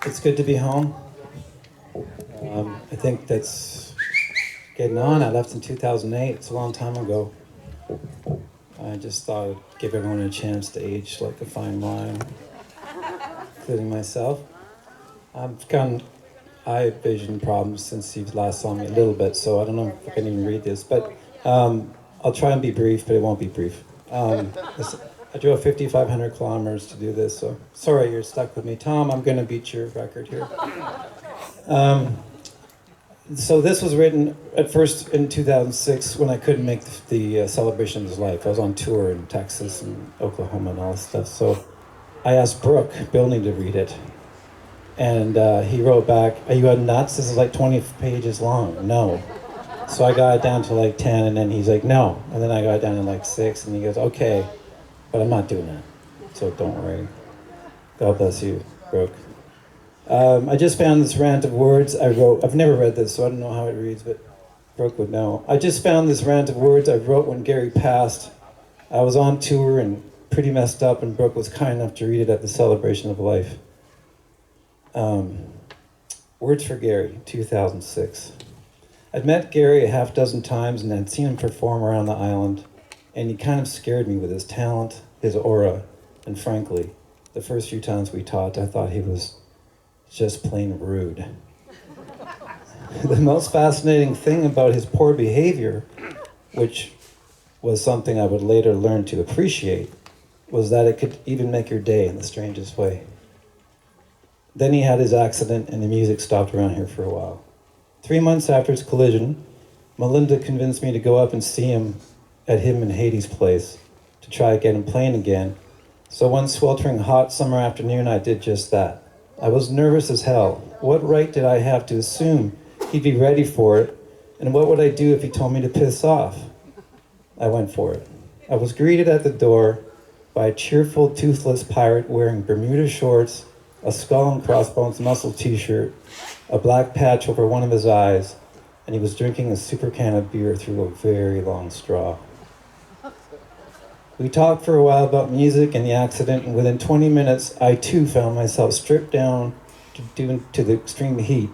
It's good to be home. I think that's getting on. I left in 2008. It's a long time ago. I just thought I'd give everyone a chance to age like a fine wine, including myself. I've gotten eye vision problems since you last saw me a little bit, so I don't know if I can even read this, but I'll try and be brief, but it won't be brief. I drove 5,500 kilometers to do this, so sorry you're stuck with me. Tom, I'm going to beat your record here. So this was written at first in 2006 when I couldn't make the celebration of his life. I was on tour in Texas and Oklahoma and all this stuff. So I asked Brooke Bilney to read it. And he wrote back, "Are you nuts? This is like 20 pages long." No. So I got it down to like 10, and then he's like, "No." And then I got it down to like 6, and he goes, "Okay, but I'm not doing that. So don't worry." God bless you, Brooke. I just found this rant of words I wrote. I've never read this, so I don't know how it reads, but Brooke would know. I just found this rant of words I wrote when Gary passed. I was on tour and pretty messed up, and Brooke was kind enough to read it at the celebration of life. Words for Gary, 2006. I'd met Gary a half dozen times and I'd seen him perform around the island, and he kind of scared me with his talent, his aura, and frankly, the first few times we talked, I thought he was just plain rude. The most fascinating thing about his poor behavior, which was something I would later learn to appreciate, was that it could even make your day in the strangest way. Then he had his accident and the music stopped around here for a while. 3 months after his collision, Melinda convinced me to go up and see him at him and Hades' place to try to get him playing again. So one sweltering hot summer afternoon, I did just that. I was nervous as hell. What right did I have to assume he'd be ready for it? And what would I do if he told me to piss off? I went for it. I was greeted at the door by a cheerful, toothless pirate wearing Bermuda shorts, a skull and crossbones muscle t-shirt, a black patch over one of his eyes, and he was drinking a super can of beer through a very long straw. We talked for a while about music and the accident, and within 20 minutes, I too found myself stripped down to the extreme heat,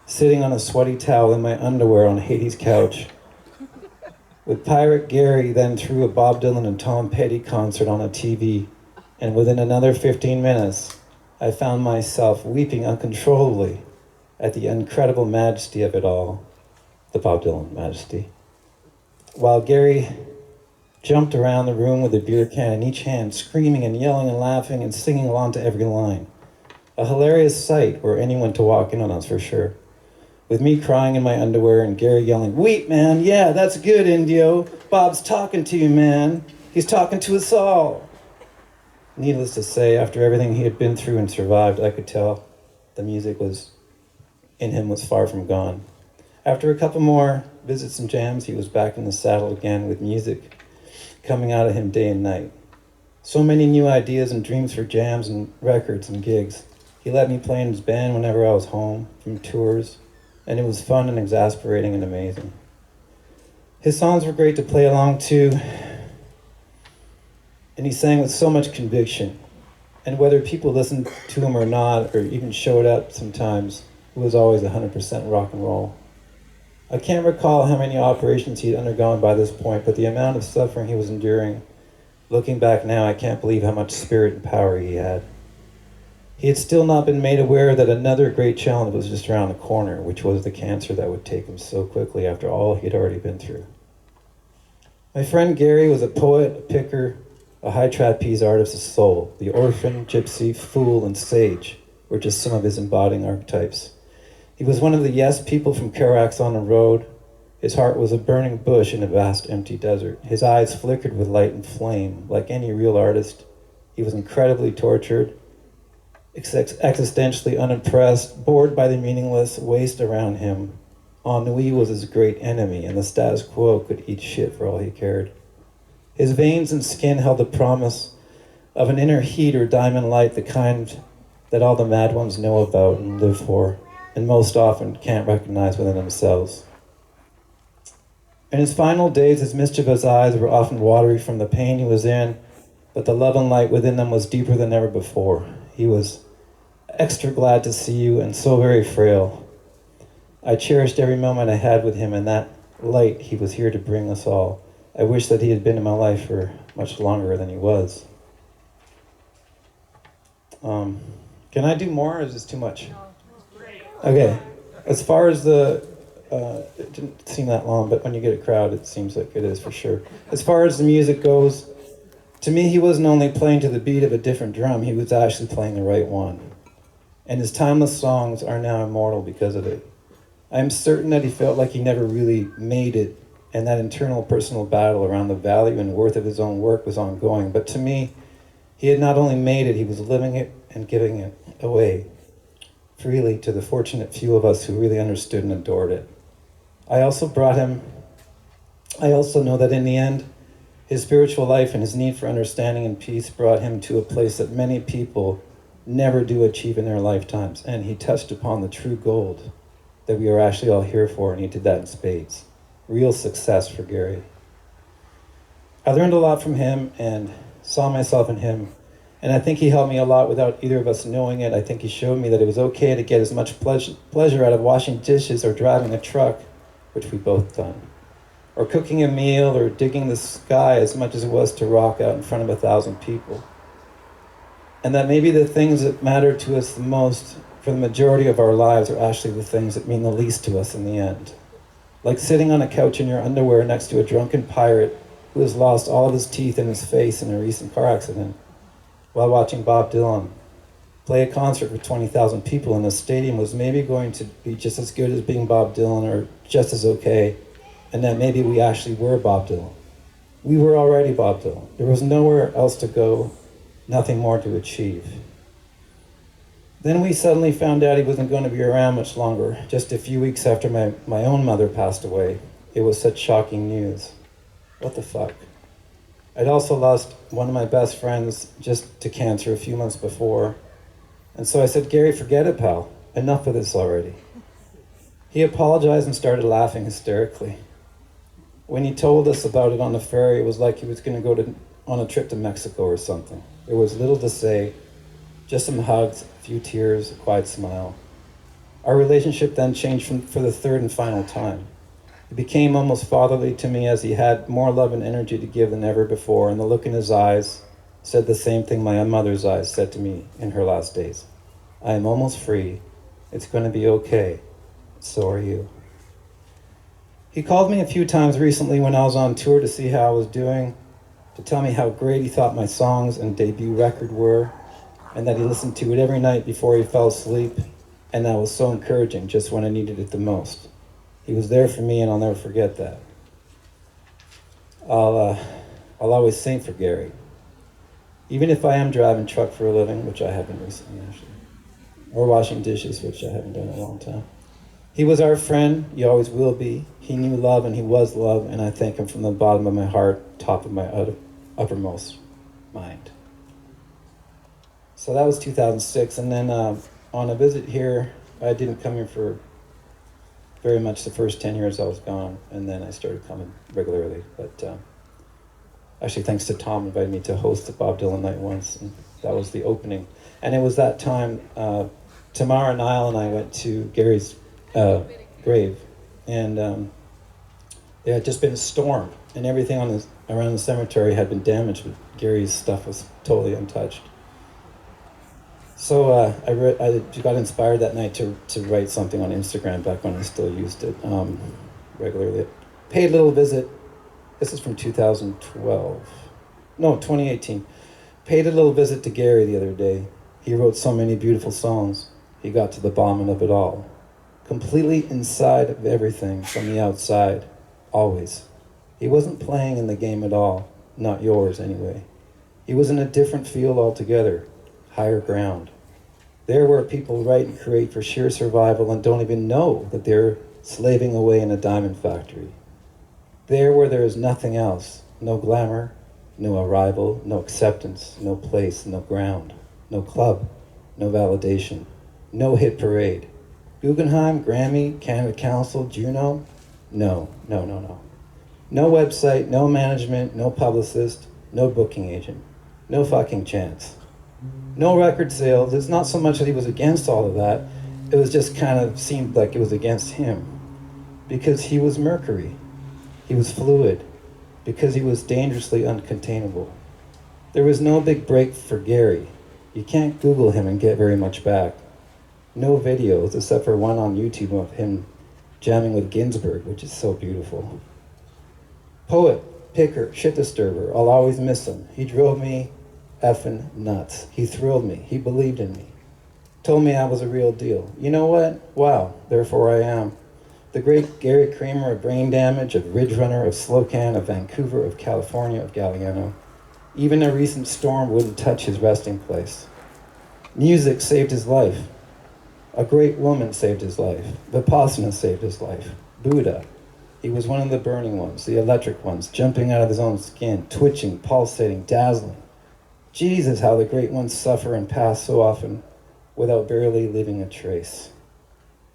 sitting on a sweaty towel in my underwear on Hades' couch. With Pirate Gary then threw a Bob Dylan and Tom Petty concert on a TV, and within another 15 minutes, I found myself weeping uncontrollably at the incredible majesty of it all, the Bob Dylan majesty. While Gary jumped around the room with a beer can in each hand, screaming and yelling and laughing and singing along to every line. A hilarious sight for anyone to walk in on us, for sure. With me crying in my underwear and Gary yelling, "Wait, man, yeah, that's good, Indio. Bob's talking to you, man. He's talking to us all." Needless to say, after everything he had been through and survived, I could tell the music in him was far from gone. After a couple more visits and jams, he was back in the saddle again with music coming out of him day and night. So many new ideas and dreams for jams and records and gigs. He let me play in his band whenever I was home from tours, and it was fun and exasperating and amazing. His songs were great to play along to, and he sang with so much conviction. And whether people listened to him or not, or even showed up sometimes, it was always 100% rock and roll. I can't recall how many operations he had undergone by this point, but the amount of suffering he was enduring, looking back now, I can't believe how much spirit and power he had. He had still not been made aware that another great challenge was just around the corner, which was the cancer that would take him so quickly after all he had already been through. My friend Gary was a poet, a picker, a high trapeze artist of soul. The orphan, gypsy, fool, and sage were just some of his embodying archetypes. He was one of the yes people from Carax on the road. His heart was a burning bush in a vast empty desert. His eyes flickered with light and flame. Like any real artist, he was incredibly tortured, existentially unimpressed, bored by the meaningless waste around him. Ennui was his great enemy, and the status quo could eat shit for all he cared. His veins and skin held the promise of an inner heat or diamond light, the kind that all the mad ones know about and live for, and most often can't recognize within themselves. In his final days, his mischievous eyes were often watery from the pain he was in, but the love and light within them was deeper than ever before. He was extra glad to see you and so very frail. I cherished every moment I had with him and that light he was here to bring us all. I wish that he had been in my life for much longer than he was. Can I do more or is this too much? Okay. As far as it didn't seem that long, but when you get a crowd, it seems like it is for sure. As far as the music goes, to me, he wasn't only playing to the beat of a different drum, he was actually playing the right one. And his timeless songs are now immortal because of it. I'm certain that he felt like he never really made it, and that internal personal battle around the value and worth of his own work was ongoing. But to me, he had not only made it, he was living it and giving it away freely to the fortunate few of us who really understood and adored it. I also know that in the end, his spiritual life and his need for understanding and peace brought him to a place that many people never do achieve in their lifetimes. And he touched upon the true gold that we are actually all here for, and he did that in spades. Real success for Gary. I learned a lot from him and saw myself in him, and I think he helped me a lot without either of us knowing it. I think he showed me that it was okay to get as much pleasure out of washing dishes or driving a truck, which we both done, or cooking a meal or digging the sky as much as it was to rock out in front of 1,000 people. And that maybe the things that matter to us the most for the majority of our lives are actually the things that mean the least to us in the end. Like sitting on a couch in your underwear next to a drunken pirate who has lost all of his teeth in his face in a recent car accident, while watching Bob Dylan play a concert with 20,000 people in a stadium was maybe going to be just as good as being Bob Dylan or just as okay, and that maybe we actually were Bob Dylan. We were already Bob Dylan. There was nowhere else to go, nothing more to achieve. Then we suddenly found out he wasn't going to be around much longer, just a few weeks after my own mother passed away. It was such shocking news. What the fuck? I'd also lost one of my best friends just to cancer a few months before. And so I said, Gary, forget it, pal. Enough of this already. He apologized and started laughing hysterically. When he told us about it on the ferry, it was like he was going to go on a trip to Mexico or something. There was little to say, just some hugs, a few tears, a quiet smile. Our relationship then changed for the third and final time. It became almost fatherly to me as he had more love and energy to give than ever before, and the look in his eyes said the same thing my mother's eyes said to me in her last days. I am almost free. It's going to be okay. So are you. He called me a few times recently when I was on tour to see how I was doing, to tell me how great he thought my songs and debut record were, and that he listened to it every night before he fell asleep, and that was so encouraging just when I needed it the most. He was there for me, and I'll never forget that. I'll always sing for Gary. Even if I am driving truck for a living, which I haven't recently actually, or washing dishes, which I haven't done in a long time. He was our friend, he always will be. He knew love and he was love, and I thank him from the bottom of my heart, top of my uppermost mind. So that was 2006, and then on a visit here, I didn't come here for very much the first 10 years I was gone, and then I started coming regularly. But actually, thanks to Tom, invited me to host the Bob Dylan night once, and that was the opening. And it was that time, Tamara, Niall, and I went to Gary's grave, and there had just been a storm, and everything around the cemetery had been damaged, but Gary's stuff was totally untouched. So I got inspired that night to write something on Instagram back when I still used it regularly. Paid a little visit. This is from 2018. Paid a little visit to Gary the other day. He wrote so many beautiful songs. He got to the bottom of it all. Completely inside of everything from the outside, always. He wasn't playing in the game at all, not yours anyway. He was in a different field altogether. Higher ground. There where people write and create for sheer survival and don't even know that they're slaving away in a diamond factory. There where there is nothing else, no glamour, no arrival, no acceptance, no place, no ground, no club, no validation, no hit parade. Guggenheim, Grammy, Canada Council, Juno? No. No website, no management, no publicist, no booking agent, no fucking chance. No record sales. It's not so much that he was against all of that. It was just kind of seemed like it was against him. Because he was Mercury. He was fluid. Because he was dangerously uncontainable. There was no big break for Gary. You can't Google him and get very much back. No videos, except for one on YouTube of him jamming with Ginsberg, which is so beautiful. Poet, picker, shit disturber, I'll always miss him. He drove me effing nuts. He thrilled me. He believed in me. Told me I was a real deal. You know what? Wow, therefore I am. The great Gary Cramer of Brain Damage, of Ridge Runner, of Slocan, of Vancouver, of California, of Galiano. Even a recent storm wouldn't touch his resting place. Music saved his life. A great woman saved his life. Vipassana saved his life. Buddha. He was one of the burning ones, the electric ones, jumping out of his own skin, twitching, pulsating, dazzling. Jesus, how the great ones suffer and pass so often without barely leaving a trace.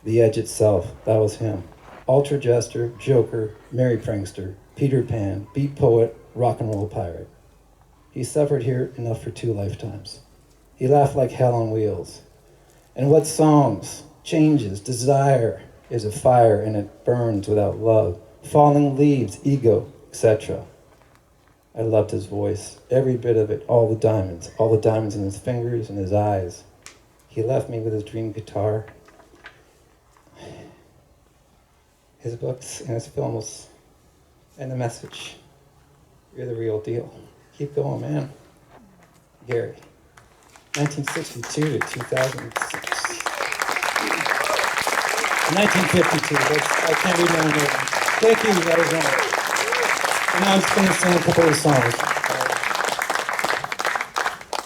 The Edge itself, that was him. Ultra jester, joker, merry prankster, Peter Pan, beat poet, rock and roll pirate. He suffered here enough for 2 lifetimes. He laughed like hell on wheels. And what songs, changes, desire is a fire and it burns without love. Falling leaves, ego, etc. I loved his voice, every bit of it, all the diamonds in his fingers and his eyes. He left me with his dream guitar, his books and his films, and the message. You're the real deal. Keep going, man. Gary, 1962 to 2006. 1952, I can't read my name. Thank you, that was all. And now I'm just going to sing a couple of songs.